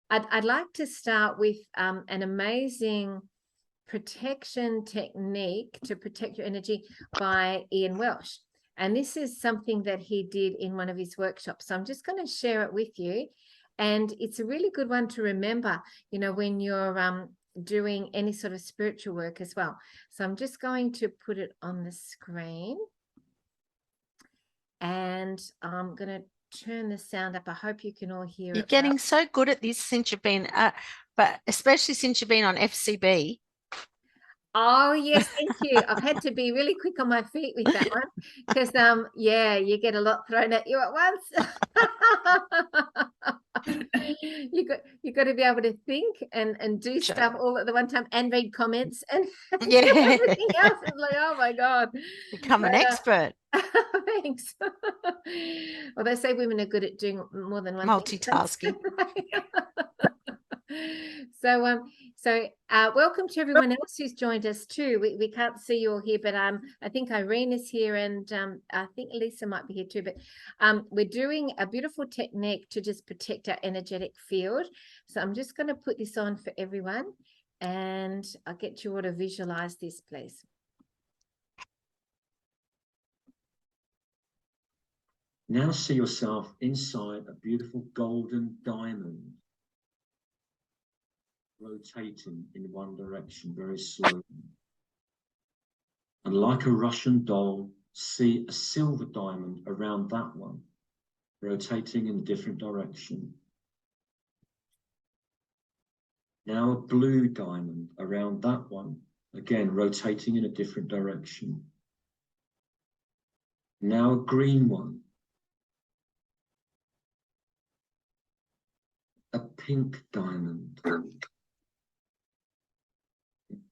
I'd like to start with an amazing protection technique to protect your energy by Ian Welsh. And this is something that he did in one of his workshops. So I'm just going to share it with you. And it's a really good one to remember, you know, when you're doing any sort of spiritual work as well. So I'm just going to put it on the screen. And I'm going to turn the sound up. I hope you can all hear it. You're getting so good at this since you've been, but especially since you've been on FCB. Oh, yes, thank you. I've had to be really quick on my feet with that one because, yeah, you get a lot thrown at you at once. you got to be able to think and do stuff all at the one time and read comments and Yeah. everything else. It's like, oh my God. Become an expert. Thanks. Well, they say women are good at doing more than one multitasking. So welcome to everyone else who's joined us too. We can't see you all here, but I think Irene is here, and I think Lisa might be here too. But we're doing a beautiful technique to just protect our energetic field. So I'm just going to put this on for everyone, and I'll get you all to visualize this, please. Now see yourself inside a beautiful golden diamond, rotating in one direction very slowly. And like a Russian doll, see a silver diamond around that one, rotating in a different direction. Now a blue diamond around that one, again rotating in a different direction. Now a green one. A pink diamond.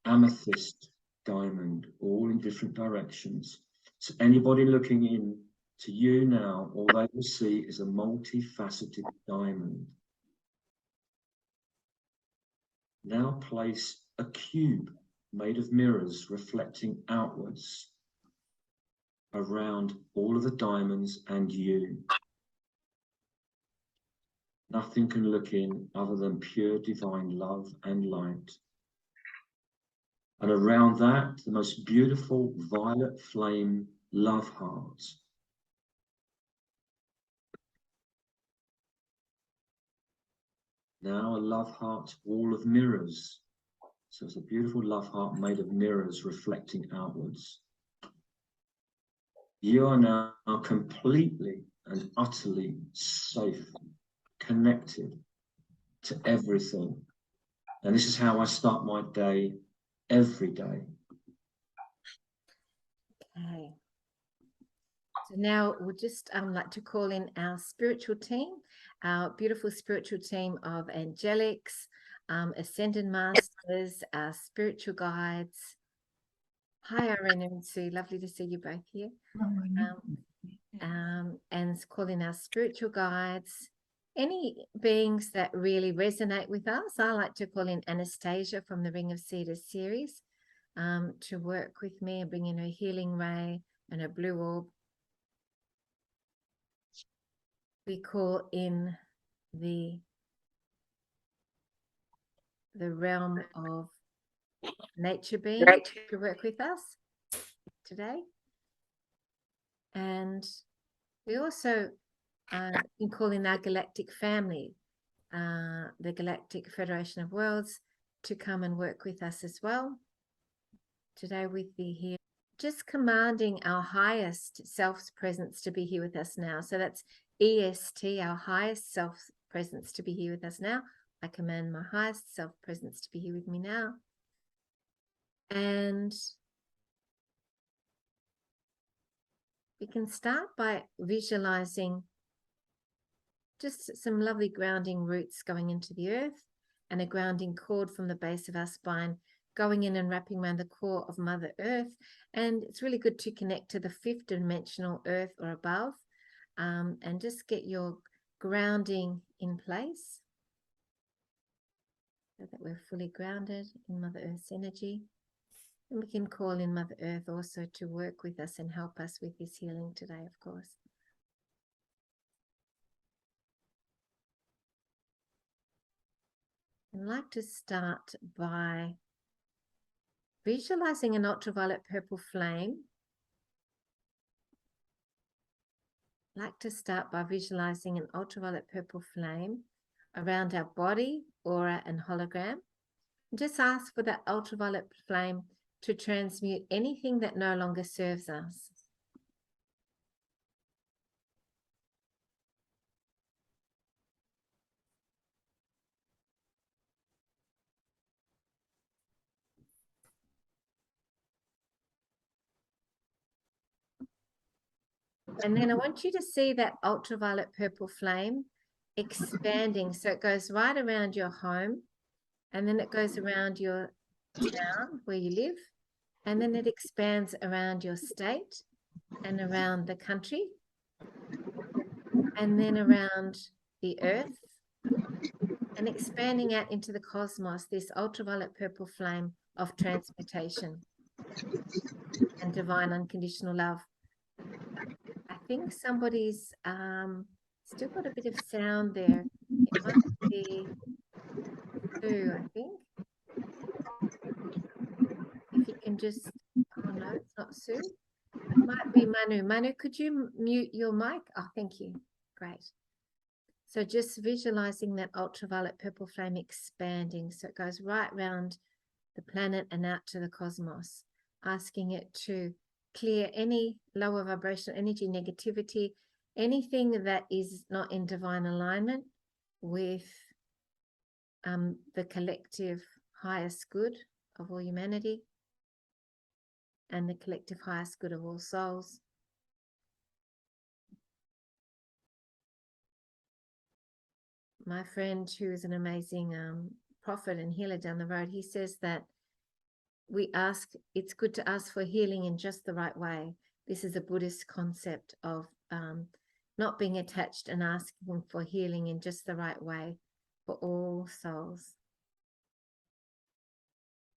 Amethyst diamond, all in different directions. So anybody looking in to you now, all they will see is a multifaceted diamond. Now place a cube made of mirrors reflecting outwards around all of the diamonds and you. Nothing can look in other than pure divine love and light. And around that, the most beautiful violet flame love heart. Now a love heart wall of mirrors. So it's a beautiful love heart made of mirrors reflecting outwards. You are now completely and utterly safe, connected to everything. And this is how I start my day every day. Okay. So now we'll just like to call in our spiritual team, our beautiful spiritual team of angelics, ascended masters, our spiritual guides. Hi, Irene and Sue. Lovely to see you both here. And call in our spiritual guides. Any beings that really resonate with us, I like to call in Anastasia from the Ring of Cedars series to work with me and bring in her healing ray and her blue orb. We call in the realm of nature beings to work with us today. And we also can call in our galactic family, the Galactic Federation of Worlds, to come and work with us as well. Today we'll be here just commanding our highest self's presence to be here with us now. So that's EST, our highest self presence to be here with us now. I command my highest self presence to be here with me now. And we can start by visualizing just some lovely grounding roots going into the earth and a grounding cord from the base of our spine going in and wrapping around the core of Mother Earth. And it's really good to connect to the fifth dimensional earth or above, and just get your grounding in place so that we're fully grounded in Mother Earth's energy. And we can call in Mother Earth also to work with us and help us with this healing today, of course. I'd like to start by visualizing an ultraviolet purple flame. I'd like to start by visualizing an ultraviolet purple flame around our body, aura, and hologram. And just ask for that ultraviolet flame to transmute anything that no longer serves us. And then I want you to see that ultraviolet purple flame expanding. So it goes right around your home, and then it goes around your town where you live, and then it expands around your state and around the country, and then around the earth, and expanding out into the cosmos, this ultraviolet purple flame of transmutation and divine unconditional love. I think somebody's still got a bit of sound there. It might be Sue, I think. If you can just, oh no, it's not Sue. It might be Manu. Manu, could you mute your mic? Oh, thank you. Great. So just visualizing that ultraviolet purple flame expanding. So it goes right round the planet and out to the cosmos, asking it to clear any lower vibrational energy, negativity, anything that is not in divine alignment with the collective highest good of all humanity and the collective highest good of all souls. My friend, who is an amazing prophet and healer down the road, he says that it's good to ask for healing in just the right way. This is a Buddhist concept of not being attached and asking for healing in just the right way for all souls.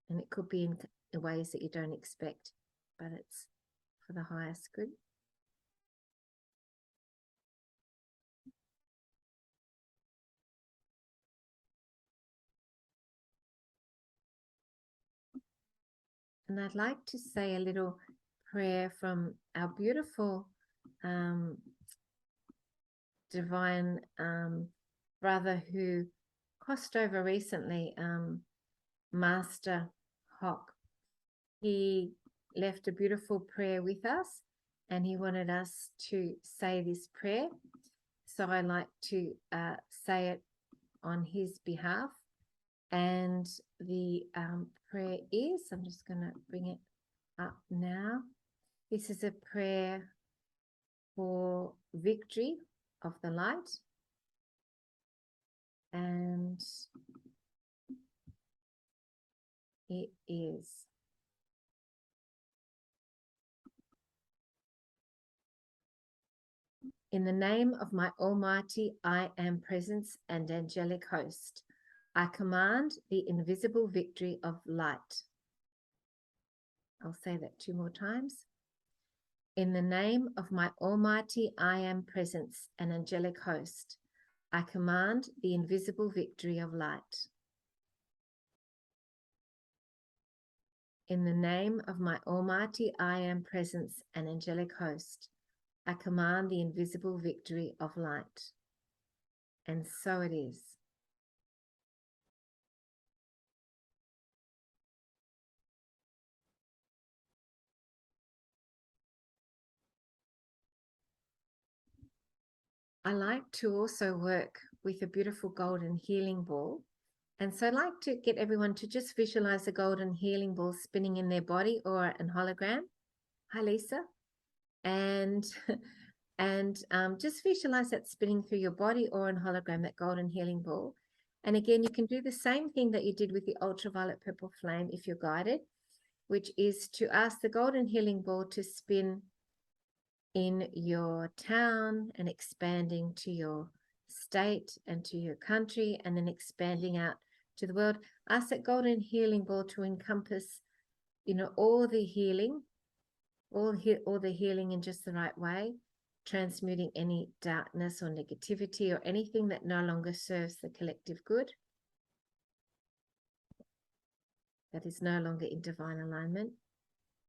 And it could be in ways that you don't expect, but it's for the highest good. And I'd like to say a little prayer from our beautiful divine brother who crossed over recently, Master Hawk. He left a beautiful prayer with us, and he wanted us to say this prayer. So I like to say it on his behalf. And the prayer is, I'm just going to bring it up now. This is a prayer for victory of the light. And it is: in the name of my almighty I am presence and angelic host, I command the invisible victory of light. I'll say that 2 more times. In the name of my almighty I am presence and angelic host, I command the invisible victory of light. In the name of my almighty I am presence and angelic host, I command the invisible victory of light. And so it is. I like to also work with a beautiful golden healing ball. And so I'd like to get everyone to just visualize a golden healing ball spinning in their body or an hologram. Hi, Lisa. And just visualize that spinning through your body or an hologram, that golden healing ball. And again, you can do the same thing that you did with the ultraviolet purple flame if you're guided, which is to ask the golden healing ball to spin in your town and expanding to your state and to your country, and then expanding out to the world. Ask that golden healing ball to encompass, all the healing, all the healing in just the right way, transmuting any darkness or negativity or anything that no longer serves the collective good. that is no longer in divine alignment.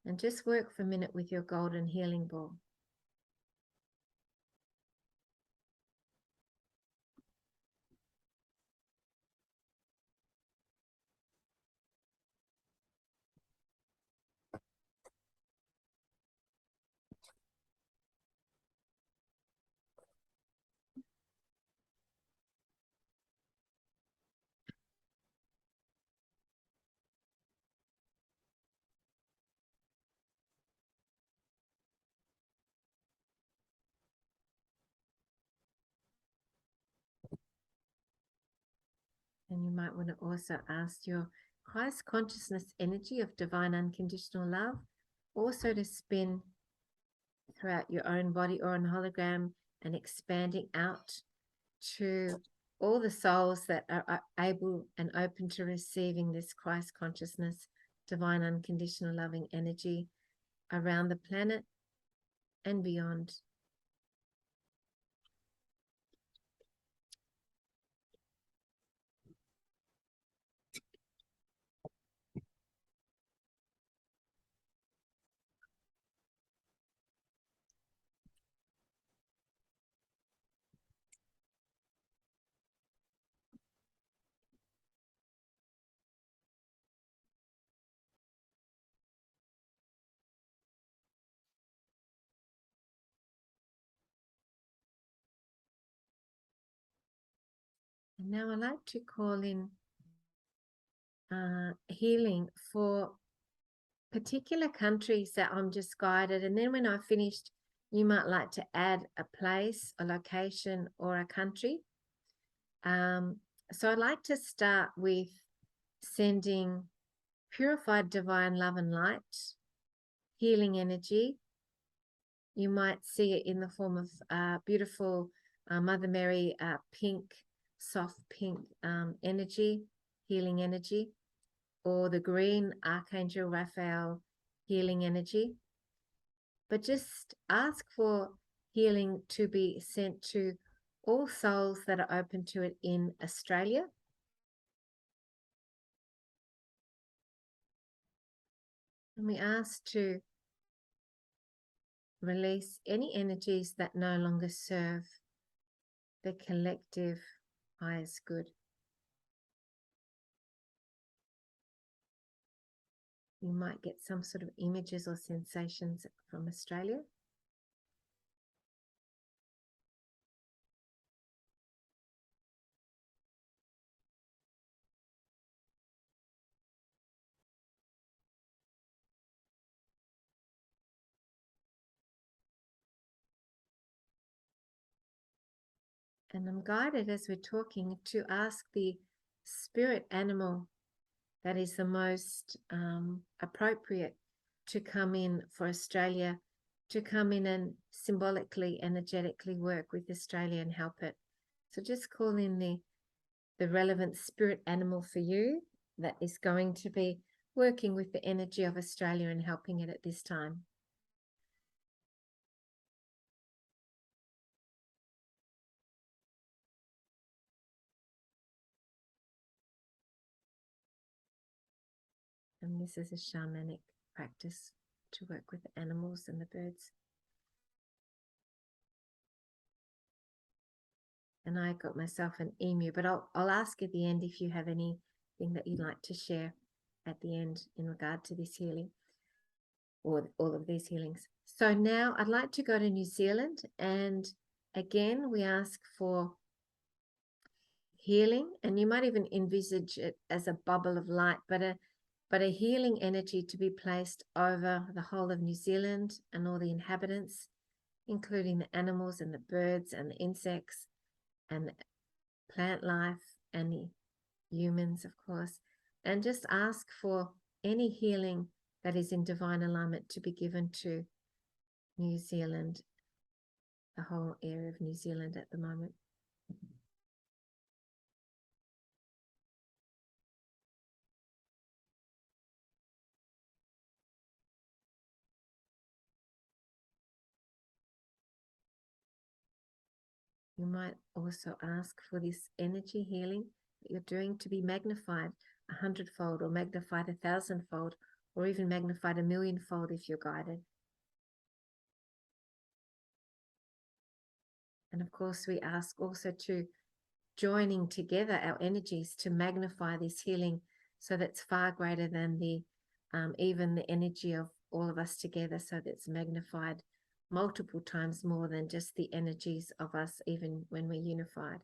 And just work for a minute with your golden healing ball. And you might want to also ask your Christ consciousness energy of divine unconditional love also to spin throughout your own body or on hologram and expanding out to all the souls that are able and open to receiving this Christ consciousness, divine unconditional loving energy around the planet and beyond. And now I'd like to call in healing for particular countries that I'm just guided. And then when I've finished, you might like to add a place, a location, or a country. So I'd like to start with sending purified divine love and light, healing energy. You might see it in the form of beautiful Mother Mary pink, soft pink energy, healing energy, or the green Archangel Raphael healing energy. But just ask for healing to be sent to all souls that are open to it in Australia. And we ask to release any energies that no longer serve the collective highest good. You might get some sort of images or sensations from Australia. And I'm guided as we're talking to ask the spirit animal that is the most appropriate to come in for Australia, to come in and symbolically, energetically work with Australia and help it. So just call in the relevant spirit animal for you that is going to be working with the energy of Australia and helping it at this time. And this is a shamanic practice to work with the animals and the birds. And I got myself an emu, but I'll ask at the end if you have anything that you'd like to share at the end in regard to this healing or all of these healings. So now I'd like to go to New Zealand, and again we ask for healing, and you might even envisage it as a bubble of light, but a healing energy to be placed over the whole of New Zealand and all the inhabitants, including the animals and the birds and the insects and the plant life and the humans, of course, and just ask for any healing that is in divine alignment to be given to New Zealand, the whole area of New Zealand at the moment. You might also ask for this energy healing that you're doing to be magnified. 100-fold, or magnified 1,000-fold, or even magnified 1,000,000-fold if you're guided. And of course, we ask also to joining together our energies to magnify this healing, so that's far greater than the even the energy of all of us together, so that's magnified multiple times more than just the energies of us, even when we're unified.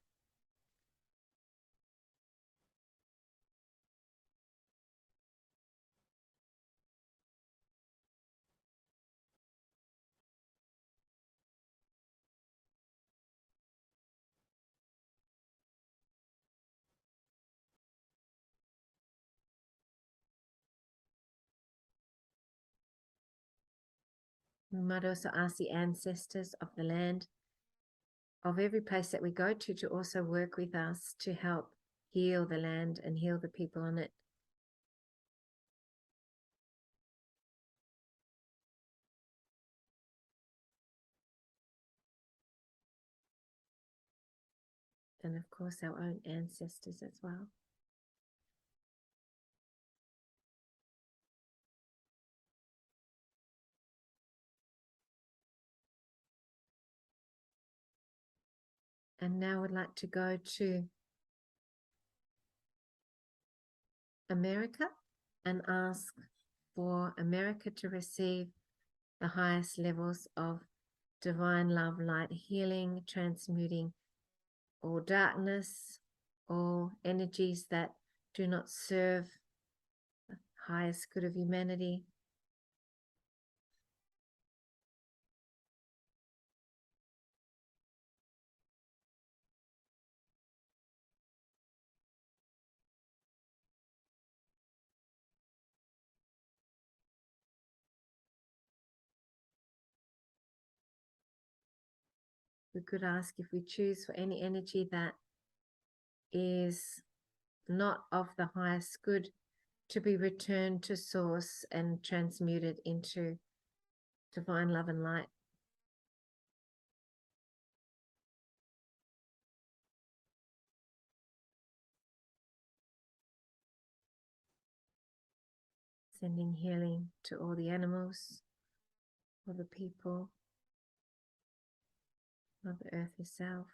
We might also ask the ancestors of the land, of every place that we go to also work with us to help heal the land and heal the people on it. And of course, our own ancestors as well. And now I'd like to go to America and ask for America to receive the highest levels of divine love, light, healing, transmuting all darkness, all energies that do not serve the highest good of humanity. We could ask if we choose for any energy that is not of the highest good to be returned to source and transmuted into divine love and light. Sending healing to all the animals, all the people, Mother Earth herself.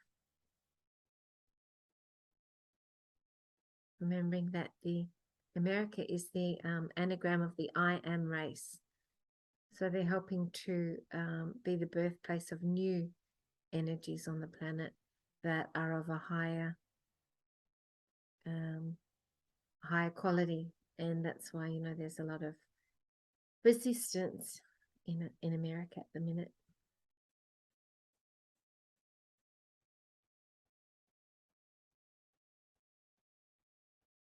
Remembering that the America is the anagram of the I am race. So they're helping to be the birthplace of new energies on the planet that are of a higher quality. And that's why, there's a lot of resistance in America at the minute.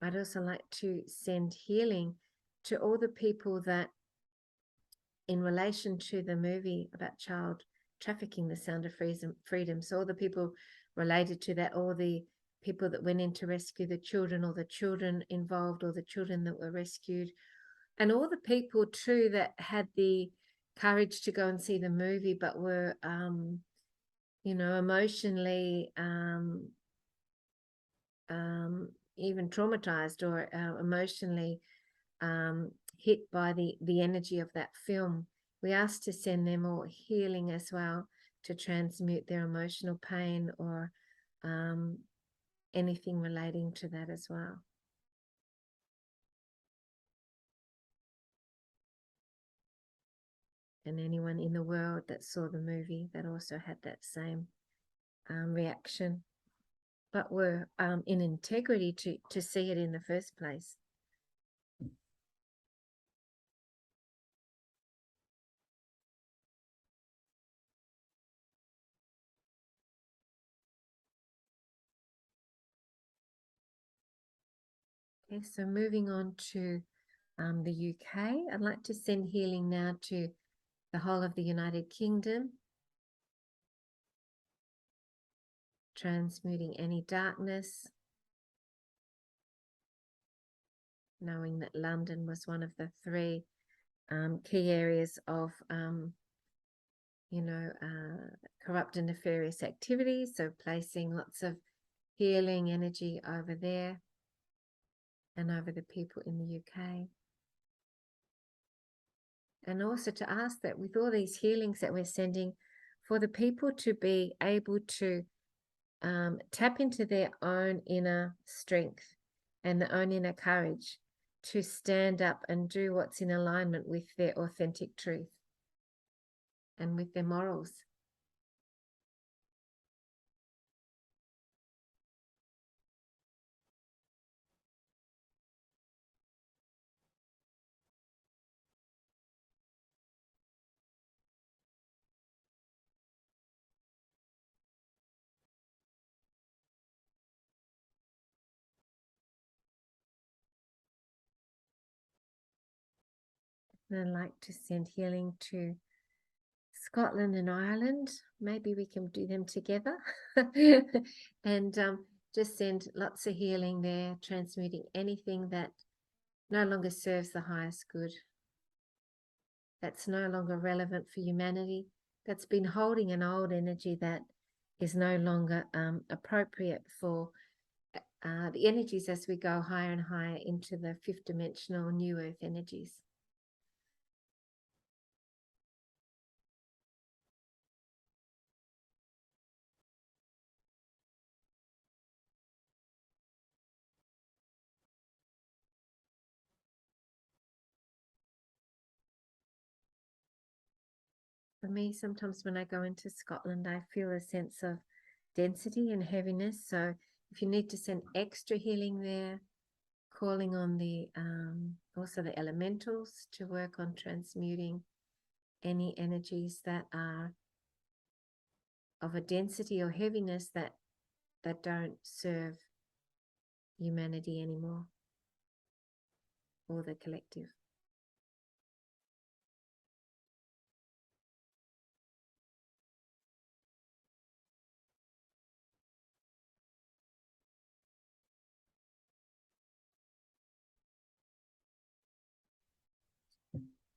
I'd also like to send healing to all the people that, in relation to the movie about child trafficking, The Sound of Freedom, so all the people related to that, all the people that went in to rescue the children, or the children involved, or the children that were rescued, and all the people too that had the courage to go and see the movie but were emotionally even traumatized, or emotionally hit by the energy of that film. We ask to send them all healing as well, to transmute their emotional pain, or anything relating to that as well. And anyone in the world that saw the movie that also had that same reaction, but were in integrity to see it in the first place. Okay, so moving on to the UK, I'd like to send healing now to the whole of the United Kingdom, transmuting any darkness, knowing that London was one of the three key areas of corrupt and nefarious activities, so placing lots of healing energy over there. and over the people in the UK. And also to ask that with all these healings that we're sending, for the people to be able to tap into their own inner strength and their own inner courage to stand up and do what's in alignment with their authentic truth and with their morals. And I'd like to send healing to Scotland and Ireland. Maybe we can do them together. And just send lots of healing there, transmuting anything that no longer serves the highest good, that's no longer relevant for humanity, that's been holding an old energy that is no longer appropriate for the energies as we go higher and higher into the fifth dimensional new earth energies. For me, sometimes when I go into Scotland, I feel a sense of density and heaviness. So if you need to send extra healing there, calling on the also the elementals to work on transmuting any energies that are of a density or heaviness that don't serve humanity anymore or the collective.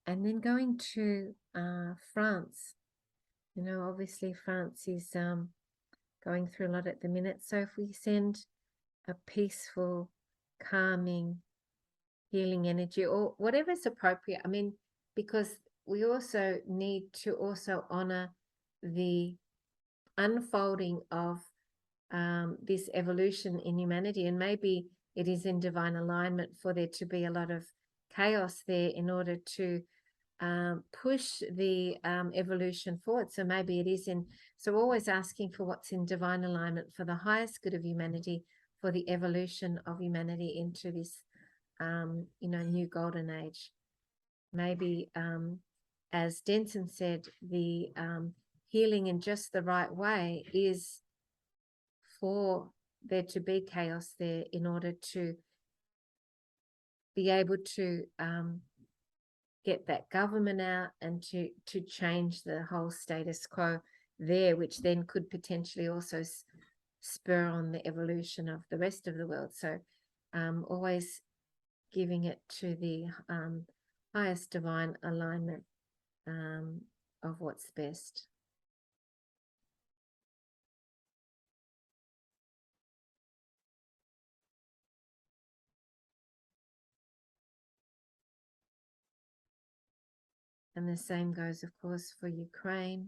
And then going to France, you know, obviously France is going through a lot at the minute. So if we send a peaceful, calming, healing energy or whatever's appropriate, I mean, because we also need to also honor the unfolding of this evolution in humanity, and maybe it is in divine alignment for there to be a lot of chaos there in order to push the evolution forward. So maybe it is in, so always asking for what's in divine alignment for the highest good of humanity, for the evolution of humanity into this you know, new golden age. Maybe as Denson said, the healing in just the right way is for there to be chaos there in order to be able to get that government out and to change the whole status quo there, which then could potentially also spur on the evolution of the rest of the world. So always giving it to the highest divine alignment of what's best. And the same goes, of course, for Ukraine.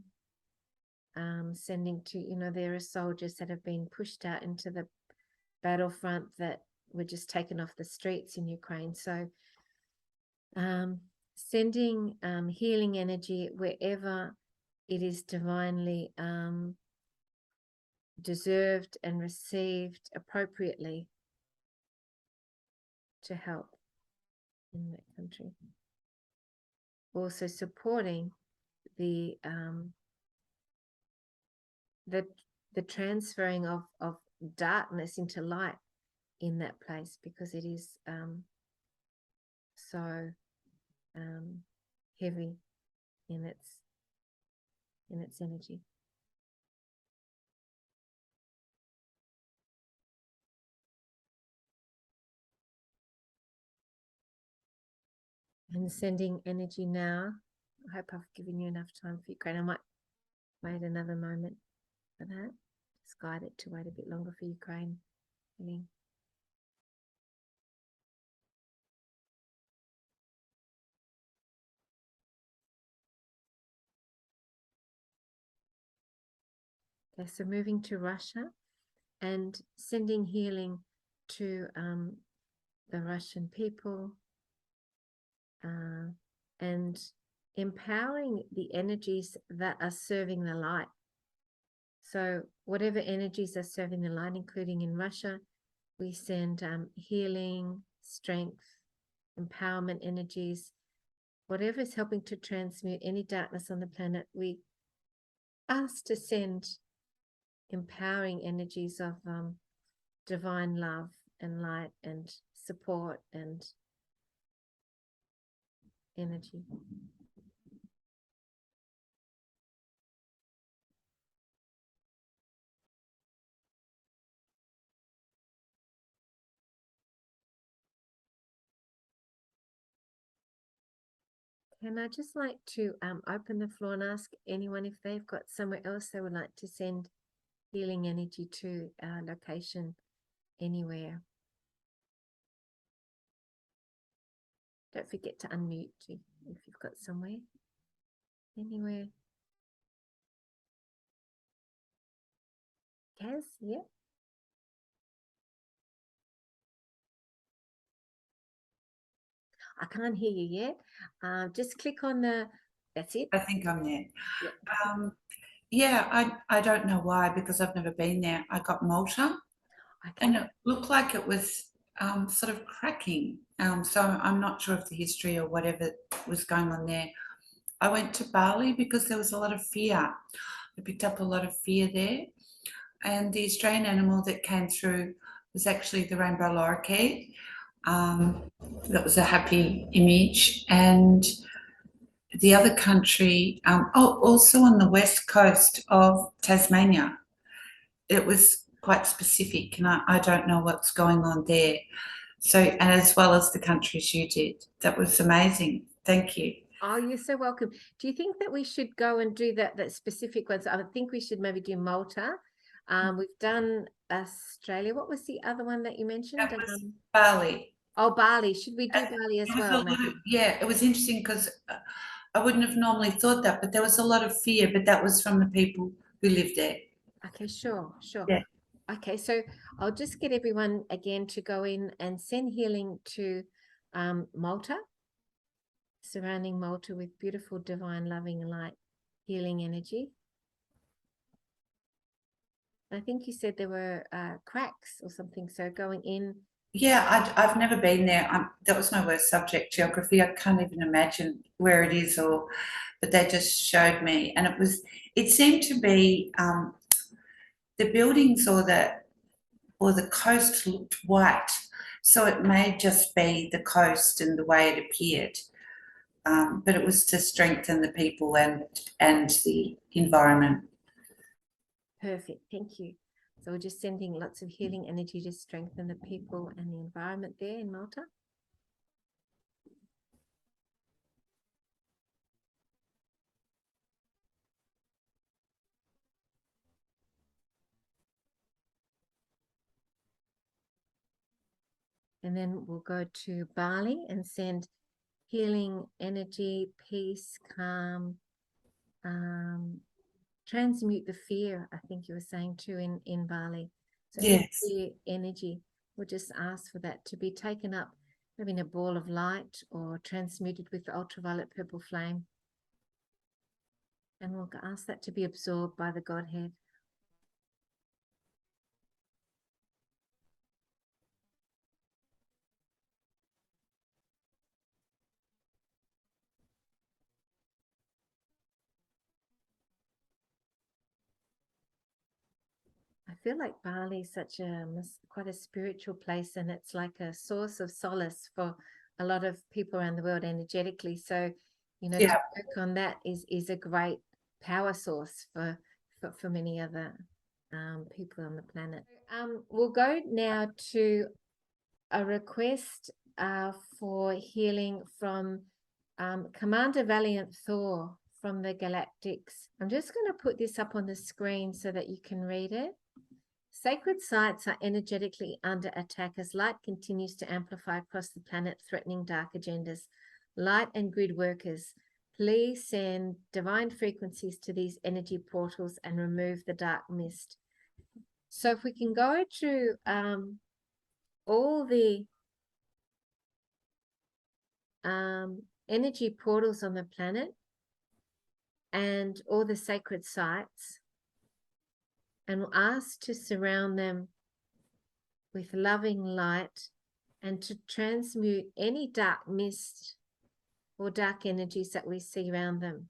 Sending to, you know, there are soldiers that have been pushed out into the battlefront that were just taken off the streets in Ukraine. So sending healing energy wherever it is divinely deserved and received appropriately to help in that country. Also supporting the transferring of darkness into light in that place, because it is so heavy in its energy. And sending energy now. I hope I've given you enough time for Ukraine. I might wait another moment for that. Just guide it to wait a bit longer for Ukraine. Okay, so moving to Russia and sending healing to the Russian people and empowering the energies that are serving the light. So whatever energies are serving the light, including in Russia, we send healing, strength, empowerment energies, whatever is helping to transmute any darkness on the planet. We ask to send empowering energies of divine love and light and support and energy. And I'd just like to open the floor and ask anyone if they've got somewhere else they would like to send healing energy to, our location anywhere. Don't forget to unmute if you've got somewhere. Anywhere. Kaz, yeah. I can't hear you yet. Just click on the, that's it. I think I'm there. Yeah. Yeah, I don't know why, because I've never been there. I got Malta, Okay. and it looked like it was sort of cracking. So I'm not sure of the history or whatever was going on there. I went to Bali because there was a lot of fear. I picked up a lot of fear there. And the Australian animal that came through was actually the rainbow lorikeet. That was a happy image. And the other country, also on the west coast of Tasmania, it was quite specific, and I don't know what's going on there. So, and as well as the countries you did, that was amazing. Thank you. Oh, you're so welcome. Do you think that we should go and do that specific ones? I think we should maybe do Malta. We've done Australia. What was the other one that you mentioned? That was Bali. Oh, Bali. Should we do Bali as well? Yeah, it was interesting because I wouldn't have normally thought that, but there was a lot of fear, but that was from the people who lived there. Okay, sure. Yeah. Okay, so I'll just get everyone again to go in and send healing to Malta, surrounding Malta with beautiful, divine, loving light, healing energy. I think you said there were cracks or something, so going in. Yeah, I've never been there. That was my worst subject, geography. I can't even imagine where it is, but they just showed me, and it seemed to be the buildings or the coast looked white, so it may just be the coast and the way it appeared, but it was to strengthen the people and the environment. Perfect, thank you. So we're just sending lots of healing energy to strengthen the people and the environment there in Malta. And then we'll go to Bali and send healing energy, peace, calm, transmute the fear, I think you were saying too, in Bali. So yes, fear energy, we'll just ask for that to be taken up maybe in a ball of light or transmuted with the ultraviolet purple flame. And we'll ask that to be absorbed by the Godhead. I feel like Bali is such quite a spiritual place, and it's like a source of solace for a lot of people around the world energetically. So, you know, to work on that is a great power source for many other people on the planet. We'll go now to a request for healing from Commander Valiant Thor from the Galactics. I'm just going to put this up on the screen so that you can read it. Sacred sites are energetically under attack as light continues to amplify across the planet, threatening dark agendas. Light and grid workers, please send divine frequencies to these energy portals and remove the dark mist. So if we can go to all the energy portals on the planet and all the sacred sites, and we'll ask to surround them with loving light and to transmute any dark mist or dark energies that we see around them.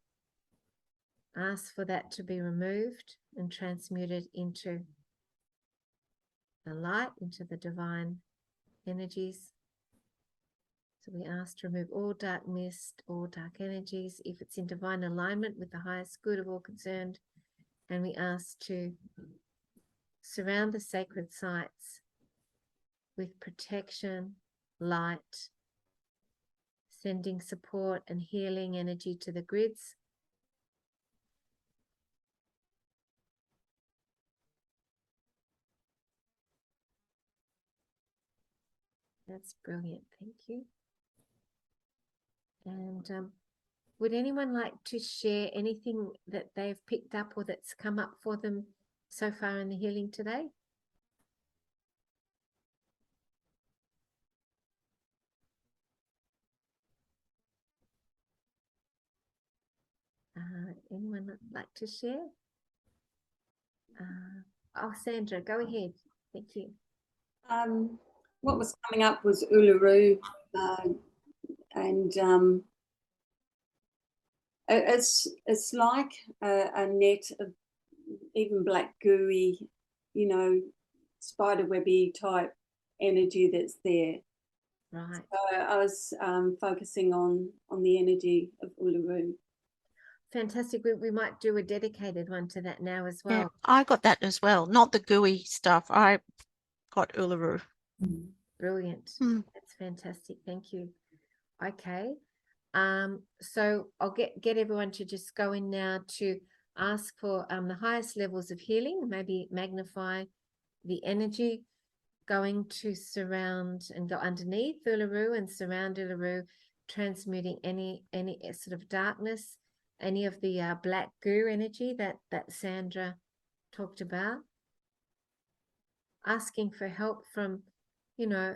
Ask for that to be removed and transmuted into the light, into the divine energies. So we ask to remove all dark mist, all dark energies, if it's in divine alignment with the highest good of all concerned. And we ask to surround the sacred sites with protection, light, sending support and healing energy to the grids. That's brilliant. Thank you. And would anyone like to share anything that they've picked up or that's come up for them so far in the healing today? Anyone like to share? Oh, Sandra, go ahead. Thank you. What was coming up was Uluru, and it's like a net of even black gooey, you know, spider webby type energy that's there. Right. So I was focusing on the energy of Uluru. Fantastic. We might do a dedicated one to that now as well. Yeah, I got that as well. Not the gooey stuff. I got Uluru. Brilliant. Mm. That's fantastic. Thank you. Okay. So I'll get everyone to just go in now to ask for the highest levels of healing, maybe magnify the energy, going to surround and go underneath Uluru and surround Uluru, transmuting any sort of darkness, any of the black goo energy that Sandra talked about, asking for help from, you know,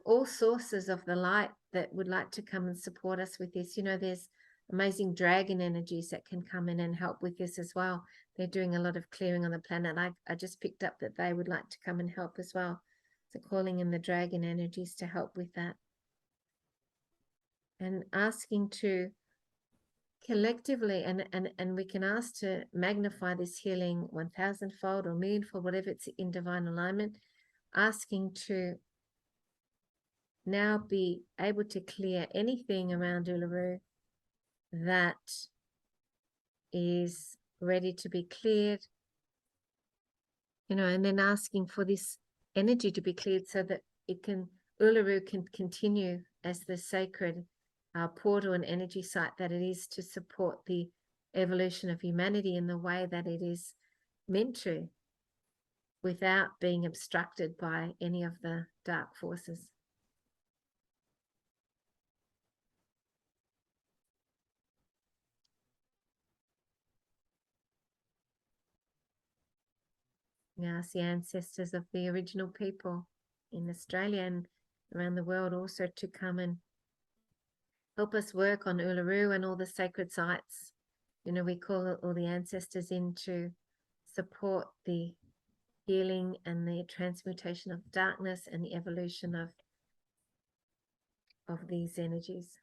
all sources of the light that would like to come and support us with this. You know, there's amazing dragon energies that can come in and help with this as well. They're doing a lot of clearing on the planet. I just picked up that they would like to come and help as well. So calling in the dragon energies to help with that. And asking to collectively, and we can ask to magnify this healing 1,000-fold or millionfold, whatever it's in divine alignment, asking to now be able to clear anything around Uluru that is ready to be cleared, you know, and then asking for this energy to be cleared so that Uluru can continue as the sacred portal and energy site that it is to support the evolution of humanity in the way that it is meant to, without being obstructed by any of the dark forces. We ask the ancestors of the original people in Australia and around the world also to come and help us work on Uluru and all the sacred sites. You know, we call all the ancestors in to support the healing and the transmutation of darkness and the evolution of these energies.